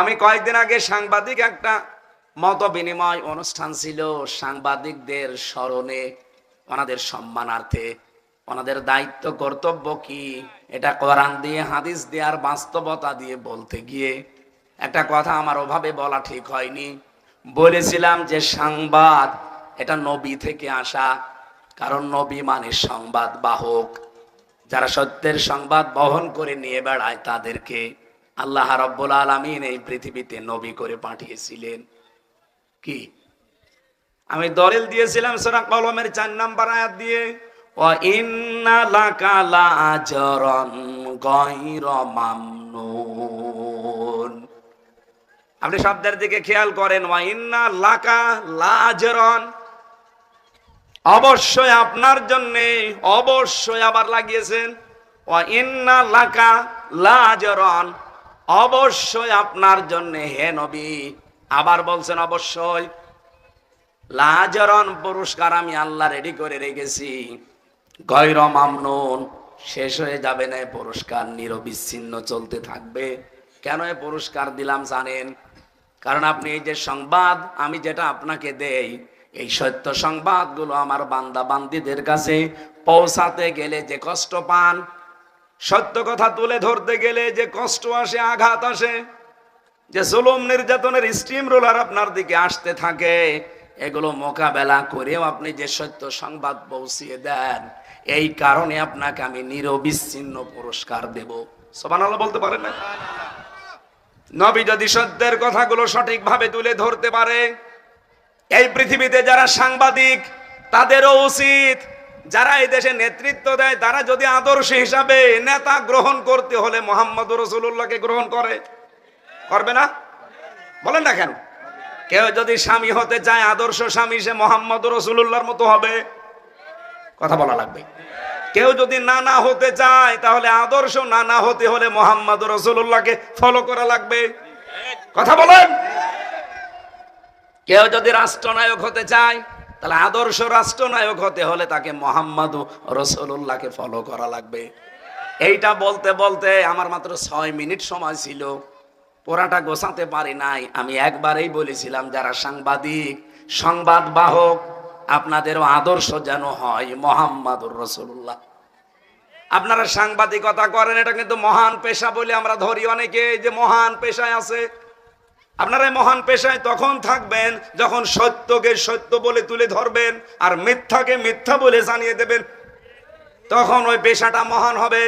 আমি কয়েকদিন আগে সাংবাদিক একটা মত বিনিময় অনুষ্ঠান ছিল। সাংবাদিকদের স্মরণে, ওনাদের সম্মানার্থে, ওনাদের দায়িত্ব কর্তব্য কি, এটা কোরআন দিয়ে, হাদিস দিয়ে আর বাস্তবতা দিয়ে বলতে গিয়ে একটা কথা আমার ওভাবে বলা ঠিক হয়নি। বলেছিলাম যে সংবাদ এটা নবী থেকে আসা, কারণ নবী মানে সংবাদ বাহক। যারা সত্যের সংবাদ বহন করে নিয়ে বেড়ায় তাদেরকে আল্লাহ রাব্বুল আলামিন এই পৃথিবীতে নবী করে পাঠিয়েছিলেন। কি আমি দলিল দিয়েছিলাম সূরা কলমের 4 নম্বর আয়াত দিয়ে, ওয়া ইন্না লাকা লাআজরান গায়রা মামনুন। আপনি শব্দের দিকে খেয়াল করেন, ওয়া ইন্না লাকা লাআজরান, অবশ্যই আপনার জন্য, অবশ্যই আবার লাগিয়েছেন ওয়া ইন্না লাকা লাআজরান, অবশ্যই আপনার জন্য হে নবী, আবার বলছেন অবশ্যই লাআজরান, পুরস্কার আমি আল্লাহ রেডি করে রেখেছি। গায়রা মামনুন, শেষ হয়ে যাবে না পুরস্কার, নিরবিচ্ছিন্ন চলতে থাকবে। কেন এই পুরস্কার দিলাম জানেন? কারণ আপনি এই যে সংবাদ আমি যেটা আপনাকে দেই, এই সত্য সংবাদগুলো আমার বান্দা বান্দীদের কাছে পৌঁছাতে গেলে যে কষ্ট পান, সত্য কথা তুলে ধরতে গেলে যে কষ্ট আসে, আঘাত আসে, যে জুলুম নির্যাতনের স্টিম রোলার আপনার দিকে আসতে থাকে, এগুলো মোকাবেলা করেও আপনি যে সত্য সংবাদ পৌঁছিয়ে দেন, এই কারণে আপনাকে আমি নিরবিচ্ছিন্ন পুরস্কার দেব। সুবহানাল্লাহ বলতে পারেন না? নবী যদি সত্যের কথাগুলো সঠিকভাবে তুলে ধরতে পারে, এই পৃথিবীতে যারা সাংবাদিক তাদেরও উচিত, যারা এই দেশে নেতৃত্ব দেয় তারা যদি আদর্শ হিসাবে নেতা গ্রহণ করতে হলে মুহাম্মদুর রাসূলুল্লাহকে গ্রহণ করবে না? বলেন না কেন? কেউ যদি স্বামী হতে চায়, আদর্শ স্বামী সে মুহাম্মদুর রাসূলুল্লাহর মতো হবে। কথা বলা লাগবে। কেউ যদি নানা হতে চায়, তাহলে আদর্শ নানা হতে হলে মুহাম্মদুর রাসূলুল্লাহকে ফলো করা লাগবে। কথা বলেন। কেউ যদি রাষ্ট্রনায়ক হতে চায়, তাহলে আদর্শ রাষ্ট্রনায়ক হতে হলে তাকে মুহাম্মদুর রাসূলুল্লাহকে ফলো করা লাগবে। এইটা বলতে বলতে আমার মাত্র 6 মিনিট সময় ছিল, পুরাটা গোছাতে পারি নাই। আমি একবারেই বলেছিলাম, যারা সাংবাদিক, সংবাদ বাহক, আপনাদেরও আদর্শ যেন হয় মুহাম্মদুর রাসূলুল্লাহ। আপনারা সাংবাদিকতা করেন, এটা কিন্তু মহান পেশা বলে আমরা ধরি অনেকে, যে মহান পেশায় আছে। আপনারা মহান পেশায় তখন থাকবেন যখন সত্যকে সত্য বলে তুলে ধরবেন আর মিথ্যাকে মিথ্যা বলে জানিয়ে দেবেন, তখন ওই পেশাটা মহান হবে।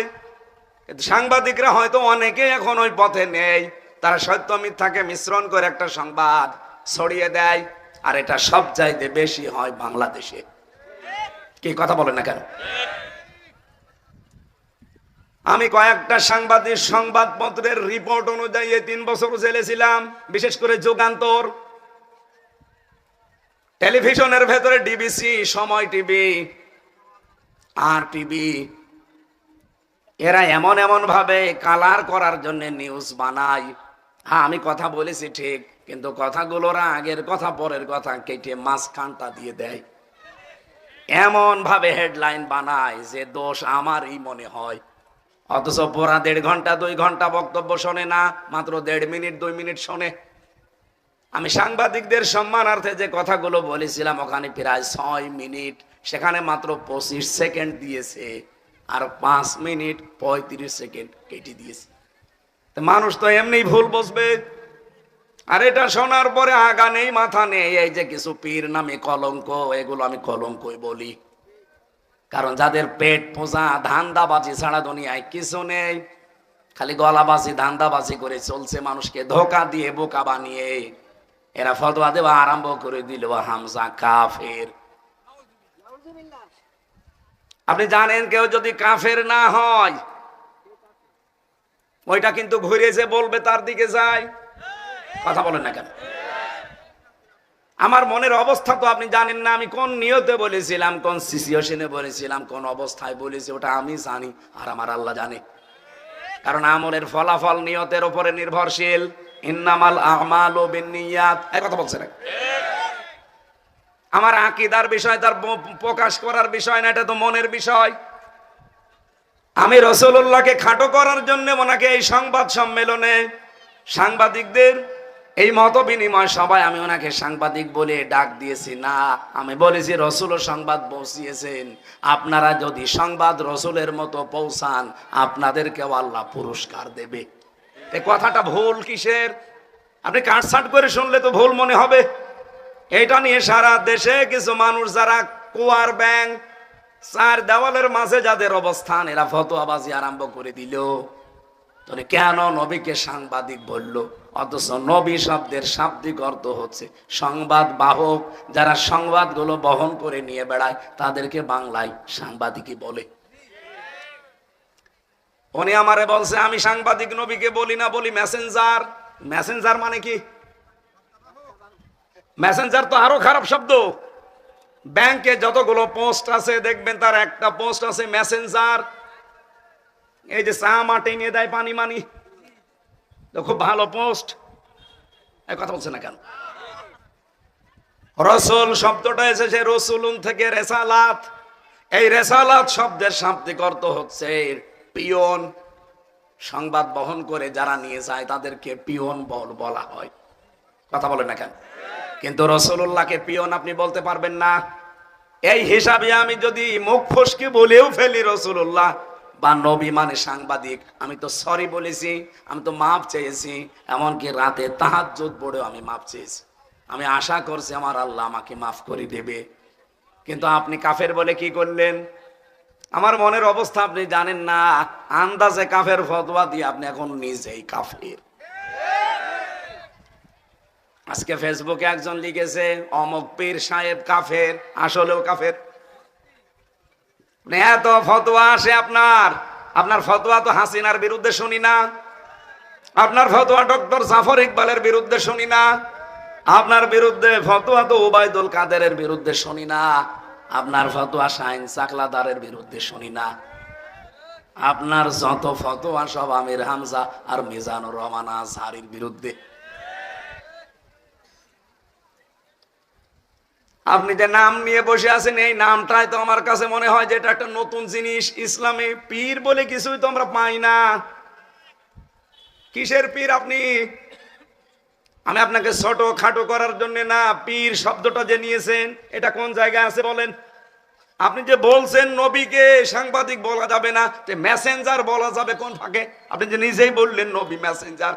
কিন্তু সাংবাদিকরা হয়তো অনেকে এখন ওই পথে নেই, তারা সত্য মিথ্যাকে মিশ্রণ করে একটা সংবাদ ছড়িয়ে দেয়, আর এটা সব চাইতে বেশি হয় বাংলাদেশে। কি কথা বলেন না কেন? আমি কয়েকটা সাংবাদিক সংবাদপত্রের রিপোর্ট অনুযায়ী 3 বছর জেলে ছিলাম, বিশেষ করে যুগান্তর। টেলিভিশনের ভেতরে ডিবিসি, সময় টিভি, আর টিভি, এরা এমন এমন ভাবে কালার করার জন্য নিউজ বানায়। হ্যাঁ, আমি কথা বলেছি ঠিক, কিন্তু কথাগুলোরা আগের কথা পরের কথা কেটে মাঝখানটা দিয়ে দেয়। এমন ভাবে হেডলাইন বানায় যে দোষ আমারই মনে হয়, অথচ পুরা 1.5 ঘন্টা 2 ঘন্টা বক্তব্য শোনে না, মাত্র 1.5 মিনিট 2 মিনিট শোনে। আমি সাংবাদিকদের সম্মানার্থে যে কথাগুলো বলেছিলাম, ওখানে প্রায় 6 মিনিট, সেখানে মাত্র 25 সেকেন্ড দিয়েছে, আর 5 মিনিট 35 সেকেন্ড কেটে দিয়েছে। মানুষ তো এমনি ভুল বুঝবে। আর এটা শোনার পরে আগা নেই মাথা নেই, এই যে কিছু পীর নামে কলঙ্ক, এগুলো আমি কলঙ্কই বলি। কারণ যাদের পেট পোষা ধান্দাবাজি ছাড়া দুনিয়ায় কিছু নেই, খালি গলাবাজি ধান্দাবাজি করে চলছে, মানুষকে ধোকা দিয়ে বোকা বানিয়ে এরা ফতোয়া দেওয়া আরম্ভ করে দিল, হামজা কাফের। আপনি জানেন, কেউ যদি কাফের না হয়, ওইটা কিন্তু ঘুরে যে বলবে তার দিকে যায়। কথা বলেন না কেন? আমার মনের অবস্থা তো আপনি জানেন না, আমি কোন নিয়তে বলেছিলাম, কোন সিচুয়েশনে বলেছিলাম, কোন অবস্থায় বলেছি, ওটা আমি জানি আর আমার আল্লাহ জানে। কারণ আমলের ফলাফল নিয়তের উপরে নির্ভরশীল। ইন্নামাল আমালু বিন্নিয়াত, এই কথা বলছেন। আমার আকীদার বিষয়, তার প্রকাশ করার বিষয় না, এটা তো মনের বিষয়। আমি রাসূলুল্লাহকে খাটো করার জন্য ওনাকে এই সংবাদ সম্মেলনে সাংবাদিকদের এই মত বিনিময় সবাই আমি ওনাকে সাংবাদিক বলে ডাক দিয়েছি না, আমি বলেছি রসুল সংবাদ পৌঁছিয়েছেন, আপনারা যদি সংবাদ রসুলের মতো পৌঁছান আপনাদেরকেও আল্লাহ পুরস্কার দেবে। এই কথাটা ভুল কিসের? আপনি কাটছাট করে শুনলে তো ভুল মনে হবে। এটা নিয়ে সারা দেশে কিছু মানুষ যারা কুয়ার ব্যাং চার দেওয়ালের মাঝে যাদের অবস্থান, এরা ফতোয়াবাজি আরম্ভ করে দিল। তাহলে কেন নবীকে সাংবাদিক বলল? অথচ নবী শব্দের শাব্দিক অর্থ হচ্ছে সংবাদ বাহক। যারা সংবাদগুলো বহন করে নিয়ে বেড়ায় তাদেরকে বাংলায় সাংবাদিকই বলে। উনি আমারে বলছে আমি সাংবাদিক নবীকে বলি না, বলি মেসেঞ্জার। মেসেঞ্জার মানে কি? মেসেঞ্জার তো আরো খারাপ শব্দ। ব্যাংকে যতগুলো পোস্ট আছে দেখবেন তার একটা পোস্ট আছে মেসেঞ্জার। এই যে চা মাটি নিয়ে দেয় পানি মানি, তো খুব ভালো পোস্ট। এই কথা বলছে না কেন? রসুল শব্দটা এসেছে রসুলুন থেকে, রেসালাত। এই রেসালাত শব্দের শাব্দিক অর্থ হচ্ছে পিয়ন। সংবাদ বহন করে যারা নিয়ে যায় তাদেরকে পিয়ন বলা হয়। কথা বলেন না কেন? কিন্তু রসুল্লাহকে পিয়ন আপনি বলতে পারবেন না। এই হিসাবে আমি যদি মুখ ফসকে বলেও ফেলি রসুল্লাহ বা নবী মানে সাংবাদিক, আমি তো সরি বলেছি, আমি তো মাপ চেয়েছি। এমনকি রাতে তাহাজ্জুদ পড়েও আমি মাপ চেয়েছি। আমি আশা করছি আমার আল্লাহ আমাকে মাফ করে দেবে। কিন্তু আপনি কাফের বলে কি করলেন? আমার মনের অবস্থা আপনি জানেন না। আন্দাজে কাফের ফতোয়া দিয়ে আপনি এখন নিজেই কাফের। আজকে ফেসবুকে একজন লিখেছে অমক পীর সাহেব কাফের, আসলেও কাফের। এত ফতোয়া আসে আপনার। আপনার ফতোয়া তো হাসিনার বিরুদ্ধে শুনি না, আপনার ফতোয়া ডক্টর জাফর ইকবালের বিরুদ্ধে শুনি না, আপনার বিরুদ্ধে ফতোয়া তো ওবায়দুল কাদেরের বিরুদ্ধে শুনি না, আপনার ফতোয়া শাহিন চাকলাদারের বিরুদ্ধে শুনি না। আপনার যত ফতোয়া সব আমির হামজা আর মিজানুর রহমান আজহারীর বিরুদ্ধে। আপনি যে নাম নিয়ে বসে আছেন, এই নামটাই তো আমার কাছে মনে হয় যে এটা একটা নতুন জিনিস। ইসলামে পীর বলে কিছুই তো আমরা পাই না। কিসের পীর আপনি? আমি আপনাকে ছোট খাটো করার জন্য না, পীর শব্দটা যে নিয়েছেন এটা কোন জায়গায় আছে বলেন? আপনি যে বলছেন নবীকে সাংবাদিক বলা যাবে না, মেসেঞ্জার বলা যাবে কোন ফাঁকে? আপনি যে নিজেই বললেন নবী মেসেঞ্জার।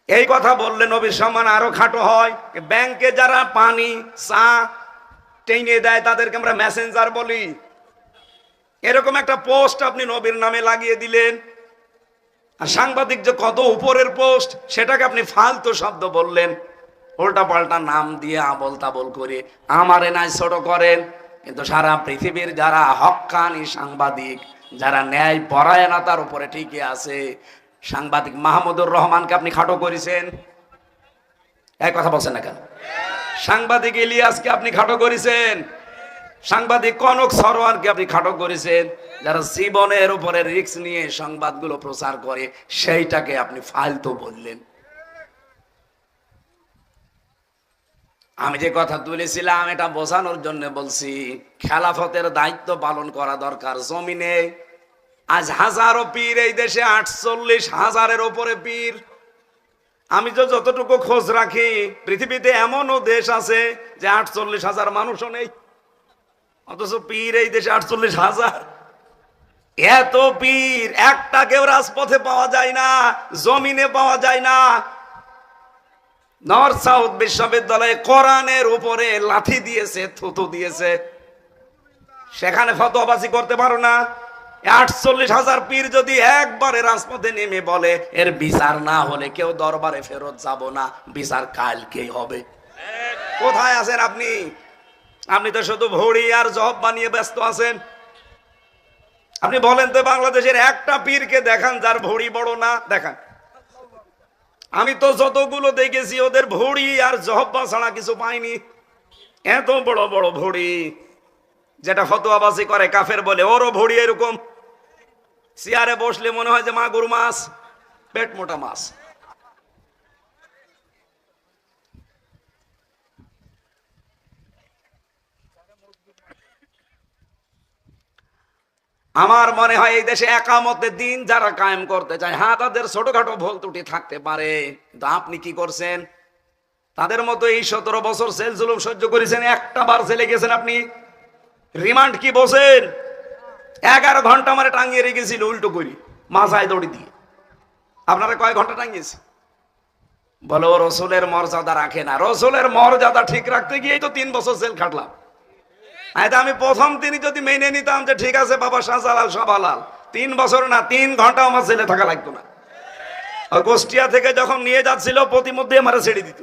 এই কথা বললে নবীর সম্মান আরো খাটো হয়। ব্যাংকে যারা পানি চা টেনে দেয় তাদেরকে আমরা মেসেঞ্জার বলি। এরকম একটা পোস্ট আপনি নবীর নামে লাগিয়ে দিলেন। আর সাংবাদিক যে কত উপরের পোস্ট সেটাকে আপনি ফালতু শব্দ বললেন। উল্টা পাল্টা নাম দিয়ে আবল তাবল করে আমারে নাই ছোট করেন। কিন্তু সারা পৃথিবীর যারা হক্কানি সাংবাদিক, যারা ন্যায় পরায়ণতার উপরে টিকে আছে, সাংবাদিক মাহমুদুর রহমানকে আপনি খাটো করেছেন। এক কথা বলছেন না কেন? সাংবাদিক ইলিয়াসকে আপনি খাটো করেছেন। সাংবাদিক কনক সরোয়ারকে আপনি খাটো করেছেন। যারা জীবনের উপরে রিস্ক নিয়ে সংবাদগুলো প্রচার করে সেইটাকে আপনি ফালতু বললেন। আমি যে কথা তুলেছিলাম এটা বোঝানোর জন্য বলছি, খেলাফতের দায়িত্ব পালন করা দরকার জমিনে। আজ হাজারো পীর এই দেশে, 48,000-এর উপরে পীর। আমি তো যতটুকু খোঁজ রাখি পৃথিবীতে এমনও দেশ আছে যে 48,000 মানুষও নেই, অথচ পীর এই দেশে 48,000। এত পীর, একটা কেউ রাজপথে পাওয়া যায় না, জমিনে পাওয়া যায় না। নর্থ সাউথ বিশ্ববিদ্যালয়ে কোরআনের উপরে লাঠি দিয়েছে, থুতু দিয়েছে, সেখানে ফতোয়াবাজি করতে পারো না। 48,000 পীর যদি একবারে রাজপথে নেমে বলে এর বিচার না হলে কেউ দরবারে ফেরত যাব না, বিচার কালকেই হবে। কোথায় আছেন আপনি? আপনি তো শুধু ভড়ি আর জব বানিয়ে ব্যস্ত আছেন। আপনি বলেন তো বাংলাদেশের একটা পীরকে দেখান যার ভড়ি বড় না, দেখান। আমি তো যতগুলো দেখেছি ওদের ভড়ি আর জহব্বা ছাড়া কিছু পাইনি। এত বড় বড় ভড়ি, যেটা ফতোয়াবাজি করে কাফের বলে, ওরও ভড়ি এরকম। চেয়ারে বসলে মনে হয় যে মাগুর মাছ, পেট মোটা মাছ। আমার মনে হয় এই দেশে একামতের দিন যারা কায়েম করতে চায়, হ্যাঁ তাদের ছোটখাটো ভুল ত্রুটি থাকতে পারে, কিন্তু আপনি কি করছেন? তাদের মতো এই 17 বছর জেল জুলুম সহ্য করেছেন, একটা বার জেলে গেছেন আপনি? রিমান্ড কি বসেন? 11 ঘন্টা আমার টাঙিয়ে রেখেছিল উল্টো করি মাথায় দড়ি দিয়ে। আপনারা কয় ঘন্টা টাঙিয়েছে? বলো রসুলের মর্যাদা রাখে না। রসুলের মর্যাদা ঠিক রাখতে গিয়েই তো 3 বছর জেল খাটলাম। আমি প্রথম দিনই যদি মেনে নিতাম যে ঠিক আছে বাবা শাহজালাল সব হালাল, 3 বছর না 3 ঘন্টা আমার জেলে থাকা লাগতো না। আর কুষ্টিয়া থেকে যখন নিয়ে যাচ্ছিল প্রতিমধ্যে আমারে ছেড়ে দিত,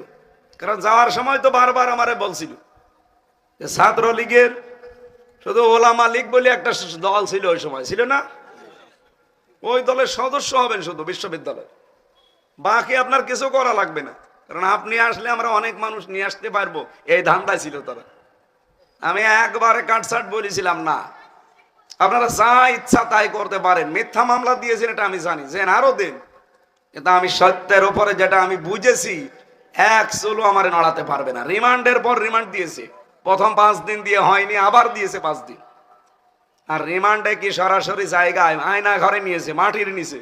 কারণ যাওয়ার সময় তো বারবার আমারে বলছিল যে ছাত্রলীগের শুধু ওলামা লীগ বলে একটা দল ছিল, ওই সময় ছিল না, ওই দলের সদস্য হবেন শুধু বিশ্ববিদ্যালয়, বাকি আপনার কিছু করা লাগবে না, কারণ আপনি আসলে আমরা অনেক মানুষ নিয়ে আসতে পারবো, এই ধান্দায় ছিল তারা। আমি একবারে কাটছাট বলেছিলাম না, আপনারা যা ইচ্ছা তাই করতে পারেন। মিথ্যা মামলা দিয়েছেন এটা আমি জানি, যে আরো দিন, কিন্তু আমি সত্যের উপরে যেটা আমি বুঝেছি, এক চুলও আমারে নড়াতে পারবে না। রিমান্ডের পর রিমান্ড দিয়েছে, প্রথম 5 দিন দিয়ে হয়নি, আবার দিয়েছে 5 দিন। আর রিমান্ডে কি সরাসরি জায়গায় আয়না ঘরে নিয়েছে, মাটির নিচে।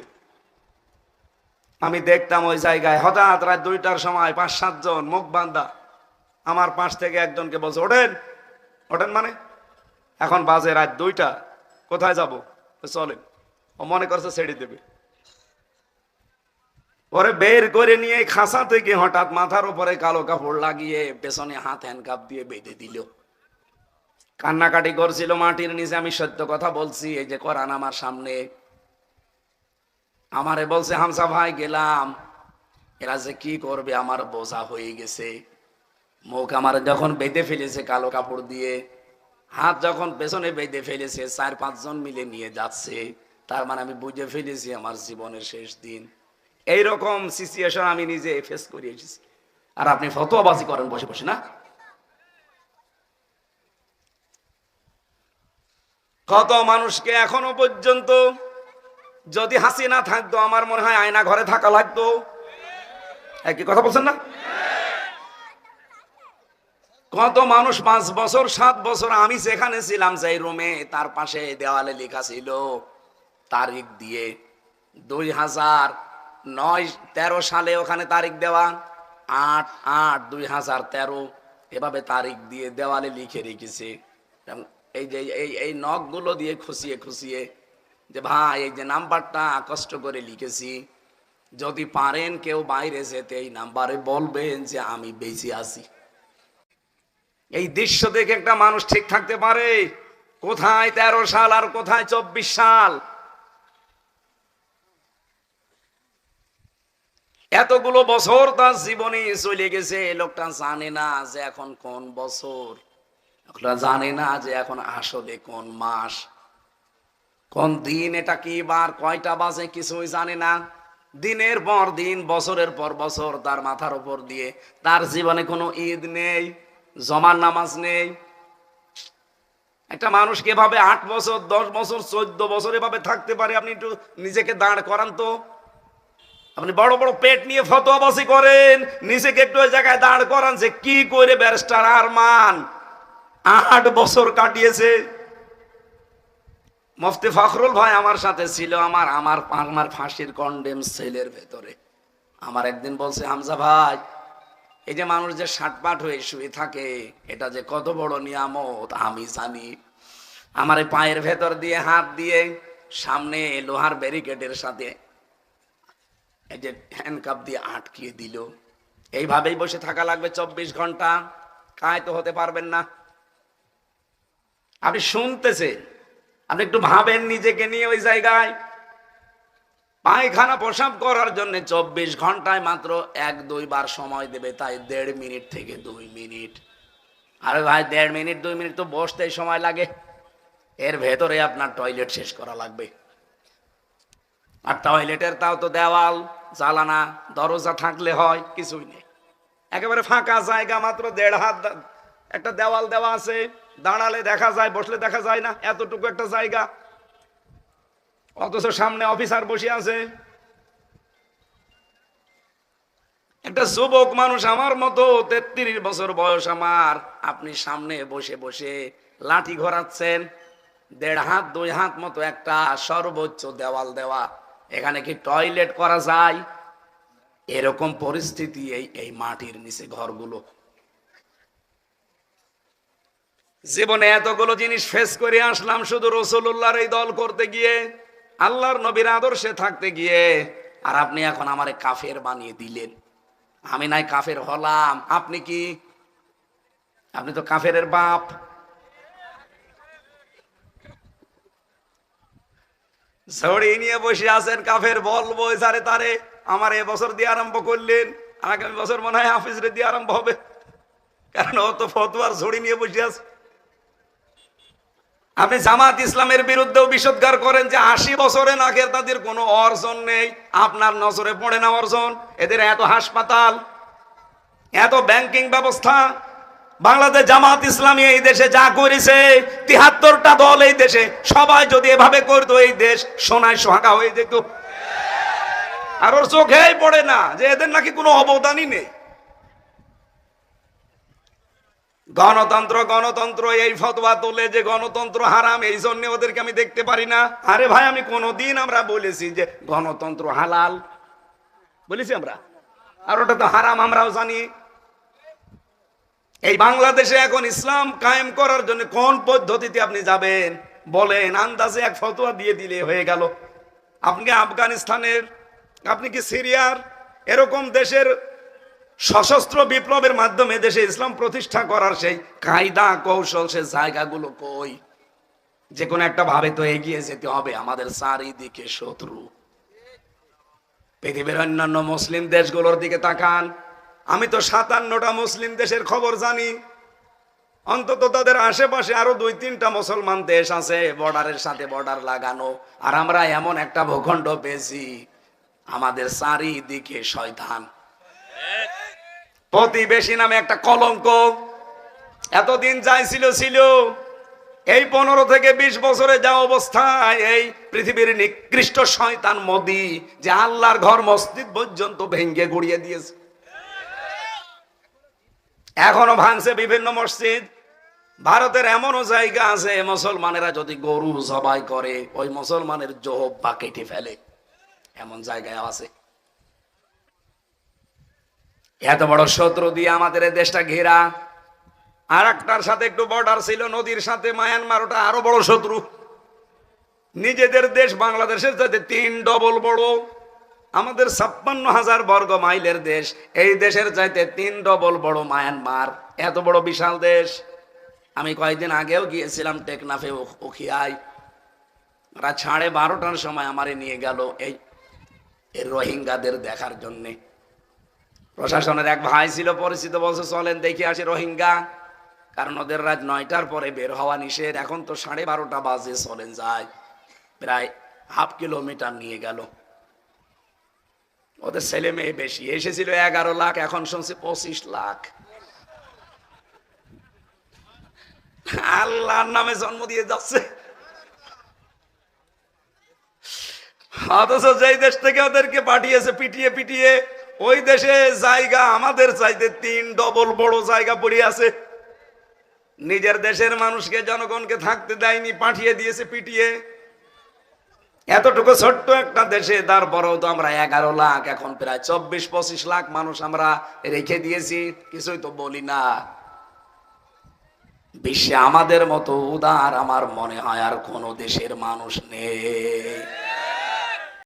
আমি দেখতাম ওই জায়গায় হঠাৎ রাত 2টার সময় 5-7 জন মুখ বান্ধা আমার পাশ থেকে একজনকে বলছে ওঠেন। ওঠেন মানে এখন বাজে রাত 2টা, কোথায় যাব? চলেন। ও মনে করছে ছেড়ে দেবে, পরে বের করে নিয়ে খাসা থেকে হঠাৎ মাথার উপরে কালো কাপড় লাগিয়ে পেছনে হাত হ্যান্ডকাপ দিয়ে বেঁধে দিল। কান্নাকাটি করছিল মাটির নিচে। আমি সত্য কথা বলছি, এই যে কোরআন আমার সামনে। আমারে বলছে হামসা ভাই গেলাম, এরা যে কি করবে আমার বোঝা হয়ে গেছে। মুখ আমার যখন বেঁধে ফেলেছে কালো কাপড় দিয়ে, হাত যখন পেছনে বেঁধে ফেলেছে, 4-5 জন মিলে নিয়ে যাচ্ছে, তার মানে আমি বুঝে ফেলেছি আমার জীবনের শেষ দিন। এইরকম সিচুয়েশন আমি নিজে ফেস করে এসেছি। আর আপনি ফতোয়াবাজি করেন বসে বসে না? কত মানুষকে এখনো পর্যন্ত, যদি হাসিনা থাকতো আমার মনে হয় আয়না ঘরে থাকা লাগতো। একই কথা বলছেন না? কত মানুষ 5 বছর 7 বছর, আমি যেখানে ছিলাম সেই রুমে, তার পাশে দেওয়ালে লেখা ছিল তারিখ দিয়ে 2009-13 সালে ওখানে তারিখ দেওয়া, 8-8-2013 এভাবে তারিখ দিয়ে দেওয়ালে লিখে রেখেছে। এই যে এই নখগুলো দিয়ে খুশিয়ে খুশিয়ে যে ভাই এই যে নাম্বারটা কষ্ট করে লিখেছি, যদি পারেন কেউ বাইরে যেতে এই নাম্বারে বলবেন যে আমি বেঁচে আছি। এই দৃশ্য দেখে একটা মানুষ ঠিক থাকতে পারে? কোথায় 13 সাল আর কোথায় 24 সাল? এতগুলো বছর তার জীবনে চলে গেছে, লোকটা জানে না যে এখন কোন বছর, লোকটা জানে না যে এখন আসলে কোন মাস, কোন দিন, এটা কি বার, কয়টা বাজে, কিছুই জানে না। দিনের পর দিন, বছরের পর বছর তার মাথার উপর দিয়ে, তার জীবনে কোনো ঈদ নেই, জমার নামাজ নেই। একটা মানুষ কিভাবে 8 বছর 10 বছর 14 বছর এভাবে থাকতে পারে? আপনি একটু নিজেকে দাঁড় করান তো। আপনি বড় বড় পেট নিয়ে ফতোয়াবাজি করেন, নিজেকে একটু ওই জায়গায় দাঁড় করান যে কি করে ব্যারিস্টার আরমান 8 বছর কাটিয়েছে। মুফতি ফখরুল ভাই আমার সাথে ছিল, আমার ফাঁসির কন্ডেম সেলের ভেতরে। আমার একদিন বলছে হামজা ভাই, এই যে মানুষ যে শাটপাট হয়ে শুয়ে থাকে, এটা যে কত বড় নিয়ামত আমি জানি। আমার এই পায়ের ভেতর দিয়ে হাত দিয়ে সামনে লোহার ব্যারিকেডের সাথে এই যে হ্যান্ডকাপ দিয়ে আটকিয়ে দিল। এইভাবেই বসে থাকা লাগবে 24 ঘন্টা, কায় তো হতে পারবেন না। আপনি শুনতেছেন, আপনি একটু ভাবেন নিজেকে নিয়ে। ওই জায়গায় পায়খানা প্রসাব করার জন্য 24 ঘন্টায় মাত্র 1-2 বার সময় দেবে, তাই 1.5 মিনিট থেকে 2 মিনিট। আরে ভাই 1.5 মিনিট 2 মিনিট তো বসতেই সময় লাগে, এর ভেতরে আপনার টয়লেট শেষ করা লাগবে। আর টয়লেটের তাও তো দেওয়াল জালানা দরজা থাকলে হয়, কিছুই নেই, একেবারে ফাঁকা জায়গা, মাত্র 1.5 হাত একটা দেওয়াল দেওয়া আছে, দাঁড়ালে দেখা যায়, বসলে দেখা যায় না, এতটুকু একটা জায়গা। অথচ সামনে অফিসার বসে আছে। একটা যুবক মানুষ আমার মতো 33 বছর বয়স আমার, আপনি সামনে বসে বসে লাঠি ঘোরাচ্ছেন, 1.5 হাত 2 হাত মতো একটা সর্বোচ্চ দেওয়াল দেওয়া, এখানে কি টয়লেট করা যায়? এরকম পরিস্থিতি এই মাটির নিচে ঘরগুলো। জীবনে এতগুলো জিনিস ফেস করে আসলাম শুধু রাসূলুল্লাহর এই দল করতে গিয়ে, আল্লাহর নবীর আদর্শে থাকতে গিয়ে, আর আপনি এখন আমারে কাফের বানিয়ে দিলেন। আমি নাই কাফের হলাম, আপনি কি? আপনি তো কাফেরের বাপ। ঝড়ি নিয়ে বসে আছেন, কাফের বলবো সারে তারে। আমার এবছর দিয়ে আরম্ভ করলেন, আগামী বছর মনে হয় হাফিজরে দিয়ে আরম্ভ হবে, কারণ ও তো ফতোয়ার ঝড়ি নিয়ে বসে আছে। আপনি জামাত ইসলামের বিরুদ্ধেও বিষোদ্গার করেন যে 80 বছরে নাকের তাদের কোনো অর্জন নেই। আপনার নজরে পড়ে না অর্জন? এদের এত হাসপাতাল, এত ব্যাংকিং ব্যবস্থা। বাংলাদেশ জামাত ইসলামী এই দেশে যা করেছে, 73টা দল এই দেশে, সবাই যদি এভাবে করতো এই দেশ সোনায় সোহাগা হয়ে যেত। আর ওর চোখেই পড়ে না যে এদের নাকি কোনো অবদানই নেই। গণতন্ত্র গণতন্ত্র এই ফতোয়া তোলে যে গণতন্ত্র হারাম, এই জন্য ওদেরকে আমি দেখতে পারি না। আরে ভাই, আমি কোনোদিন আমরা বলেছি যে গণতন্ত্র হালাল? বলেছি আমরা? আর ওটা তো হারাম আমরাও জানি। এই বাংলাদেশে এখন ইসলাম কায়েম করার জন্য কোন পদ্ধতিতে আপনি যাবেন বলেন? আন্দাজে এক ফতোয়া দিয়ে দিলে হয়ে গেল। আপনি আফগানিস্তানের, আপনি কি সিরিয়ার, এরকম দেশের সশস্ত্র বিপ্লবের মাধ্যমে দেশে ইসলাম প্রতিষ্ঠা করার সেই কায়দা কৌশল, সে জায়গাগুলো কই? যে কোনো একটা ভাবে তো এগিয়ে যেতে হবে। আমাদের চারিদিকে শত্রু। পৃথিবীর অন্যান্য মুসলিম দেশগুলোর দিকে তাকান। আমি তো 57টা মুসলিম দেশের খবর জানি। অন্তত তাদের আশেপাশে আরো 2-3টা মুসলমান দেশ আছে, বর্ডারের সাথে বর্ডার লাগানো। আর আমরা এমন একটা ভূখণ্ড পেয়েছি, আমাদের চারিদিকে শয়তান। প্রতিবেশী নামে একটা কলঙ্ক এতদিন যাই ছিল। এই 15 থেকে 20 বছরে যা অবস্থায়, এই পৃথিবীর নিকৃষ্ট শয়তান মোদি যে আল্লাহর ঘর মসজিদ পর্যন্ত ভেঙ্গে গুড়িয়ে দিয়েছে। এখনো ভাঙছে বিভিন্ন মসজিদ। ভারতের এমনও জায়গা আছে, মুসলমানেরা যদি গরু জবাই করে ওই মুসলমানের জোহব্বা কেটে ফেলে, এমন জায়গায় আছে। এত বড় শত্রু দিয়ে আমাদের এই দেশটা ঘেরা। আর একটার সাথে একটু বর্ডার ছিল নদীর সাথে, মায়ানমার, ওটা আরো বড় শত্রু। নিজেদের দেশ বাংলাদেশের চাইতে 3 ডবল বড়। আমাদের 56,000 বর্গ মাইলের দেশ, এই দেশের চাইতে 3 ডবল বড় মায়ানমার। এত বড় বিশাল দেশ। আমি কয়েকদিন আগেও গিয়েছিলাম টেকনাফে, উখিয়ায়। রাত 12:30টার সময় আমারে নিয়ে গেল এই রোহিঙ্গাদের দেখার জন্যে। প্রশাসনের এক ভাই ছিল পরিচিত, বলছে চলেন দেখে আসি রোহিঙ্গা, কারণ ওদের রাত 9টার পরে বের হওয়া নিষেধ। এখন তো 12:30 বাজে, চলেন যায়। প্রায় হাফ কিলোমিটার নিয়ে গেল। ওদের ছেলে মেয়ে বেশি, এসেছিল 11 লাখ, এখন শুনছি 25 লাখ। আল্লাহর নামে জন্ম দিয়ে যাচ্ছে। অথচ যেই দেশ থেকে ওদেরকে পাঠিয়েছে পিটিয়ে পিটিয়ে, ওই দেশে জায়গা আমাদের চাইতে 3 ডবল বড় জায়গা পড়ে আছে। নিজের দেশের মানুষকে, জনগণকে থাকতে দেয়নি, পাঠিয়ে দিয়েছে পিটিয়ে। এতটুকু ছোট্ট একটা দেশে তারপরেও তো আমরা 11 লাখ, এখন প্রায় 24-25 লাখ মানুষ আমরা রেখে দিয়েছি, কিছুই তো বলি না। বিশ্বে আমাদের মতো উদার আমার মনে হয় আর কোন দেশের মানুষ নেই।